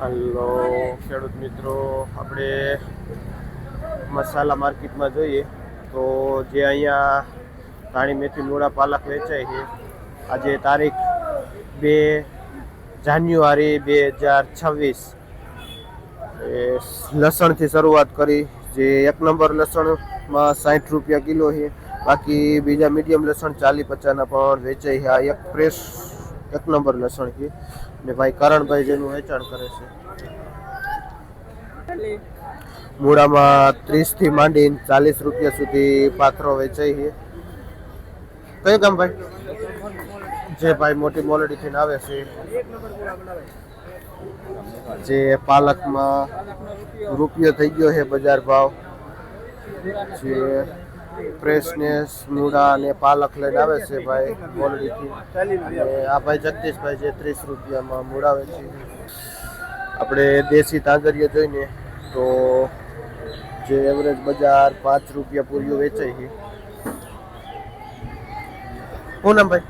Hello ખેડૂત મિત્રો, આપણે મસાલા માર્કેટમાં જોઈએ તો જે અહીંયા ધાણી મેથી મૂળા પાલક વેચાય છે. આજે તારીખ 2 જાન્યુઆરી 2026 લસણથી શરૂઆત કરી. જે 1 નંબર લસણમાં 60 રૂપિયા કિલો છે. બાકી બીજા મીડિયમ લસણ 40-50ના પણ વેચાય છે. આ એક ફ્રેશ 1 નંબર લસણ છે ને ભાઈ કરણભાઈ જેનું વેચાણ કરે છે. મૂળામાં 30 થી માંડીને 40 રૂપિયા સુધી પાથરો વેચાય છે. કયું ગામ ભાઈ? જે ભાઈ મોટી મોલડી થી આવે છે. જે પાલકમાં રૂપિયો થઈ ગયો છે બજાર ભાવ. જે ફ્રેશનેસ મૂળા અને પાલક લઈને આવે છે ભાઈ મોલડીથી. આ ભાઈ જગદીશભાઈ જે 30 રૂપિયામાં મૂળા વેચે છે. આપણે દેશી તાંજરીઓ જોઈને તો જે એવરેજ બજાર 5 રૂપિયા પૂરીઓ વેચાય છે. શું નામ ભાઈ?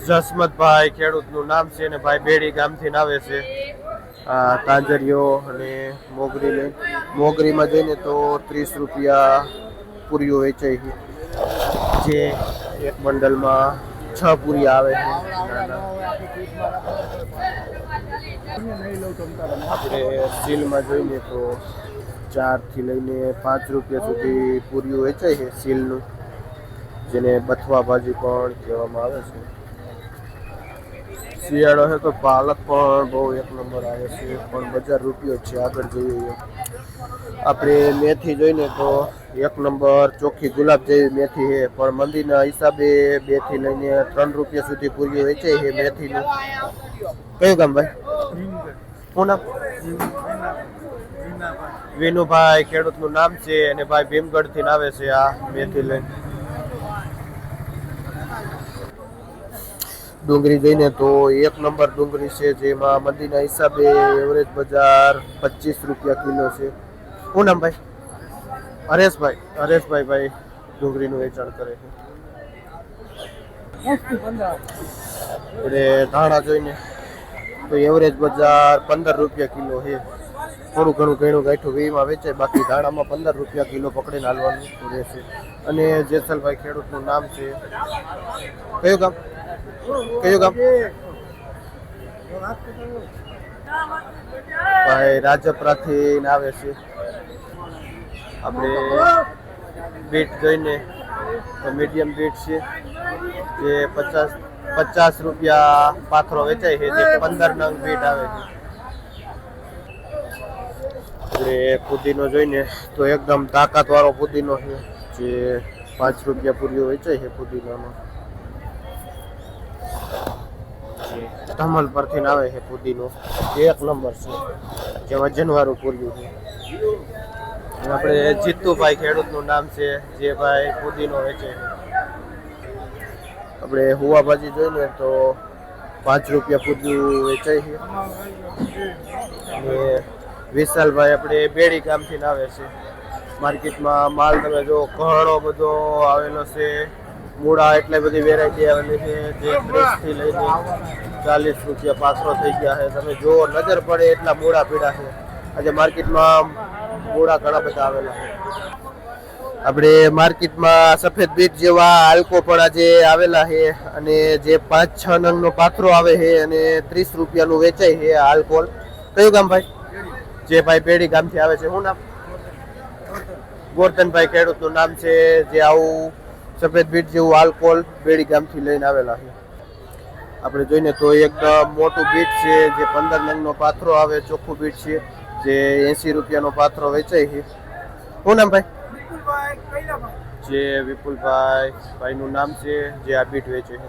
જસમતભાઈ ખેડૂતનું નામ છે ને ભાઈ બેડી ગામથી આવે છે. તાંજરીઓ અને મોગરી લઈ મોગરીમાં જઈને તો 30 રૂપિયા પૂરીઓ વેચાય છે. જે એક બંડલમાં 6 પૂરી આવે છે. આપણે સીલમાં જોઈને તો 4 થી લઈને 5 રૂપિયા સુધી પૂરીઓ વેચાય છે સીલનું, જેને બથવા ભાજી પણ કહેવામાં આવે છે. શિયાળો છે તો પાલક પણ બહુ 1 નંબર આવે છે, પણ બજાર રૂપિયો છે. આગળ જોઈએ આપણે મેથી જોઈને તો 1 નંબર ચોખ્ખી ગુલાબ જેવી મેથી છે, પણ મંદીના હિસાબે 2 થી લઈને 3 રૂપિયા સુધી પૂરીઓ વેચાય છે મેથીનું. કયું ગામ ભાઈ? શું નામ? વિનુભાઈ ખેડૂતનું નામ છે અને ભાઈ ભીમગઢથી આવે છે આ મેથી લઈને. ડુંગળી જોઈને તો 1 નંબર ડુંગળી છે, જેમાં મંદીના હિસાબે એવરેજ બજાર 25 રૂપિયા કિલો છે. શું નામ ભાઈ? હરેશભાઈ ભાઈ ડુંગળીનું વેચાણ કરે છે. આપણે ધાણા જોઈને તો એવરેજ બજાર 15 રૂપિયા કિલો છે. થોડું ઘણું ઘણું ગાંઠું 20માં વેચાય, બાકી ધાણામાં 15 રૂપિયા કિલો પકડીને હાલવાનું રહેશે. અને જેસલભાઈ ખેડૂતનું નામ છે. કયું ગામ? ભાઈ રાજપરાથી આવે છે. આપણે બીટ જોઈને તો મીડિયમ બીટ છે, જે 50 રૂપિયા પાથરો વેચાય છે, જે 15 નંગ બીટ આવે છે. આપણે પુદીનો જોઈને તો એકદમ તાકાત વાળો પુદીનો છે, જે 5 રૂપિયા પૂરીઓ વેચાય છે પુદીનામાં. ધમલ પરથી આવે છે પુદીનો, 1 નંબર છે, જે વજનવાળું પૂર્યું છે. આપણે જીતુભાઈ ખેડૂતનું નામ છે, જે ભાઈ પુદીનો વેચે છે. આપણે હુવા ભાજી જોઈને તો 5 રૂપિયા પૂર્યું વેચાય છે. અને વિશાલભાઈ આપણે બેડી ગામથી આવે છે. માર્કેટમાં માલ તમે જો ઘણો બધો આવેલો છે. મૂળા એટલી બધી વેરાયટી આવેલી છે, જે 30 થી લઈને 40 રૂપિયા પાથરો થઈ ગયા છે. તમે જો નજર પડે એટલા મૂળા પીડા છે. આજે માર્કેટમાં મૂળા ઘણા બધા આવેલા છે. આપણે માર્કેટમાં સફેદ બીટ જેવા આલ્કો પણ આજે આવેલા છે, અને જે 5-6 નંગનો પાથરો આવે છે અને 30 રૂપિયાનું વેચાય છે આલ્કોલ. કયું ગામ ભાઈ? જે ભાઈ બેડી ગામથી આવે છે. શું નામ? ગોરધનભાઈ ખેડૂતનું નામ છે, જે આવું સફેદ બીટ જેવું આલ્કોહોલ બેડી ગામથી લઈને આવેલા છે. આપણે જોઈને તો એકદમ મોટું બીટ છે, જે 15 નંગનો પાથરો આવે. ચોખ્ખું બીટ છે, જે 80 રૂપિયાનો પાથરો વેચાય છે. શું નામ ભાઈ? જે વિપુલભાઈ ભાઈનું નામ છે, જે આ બીટ વેચે છે.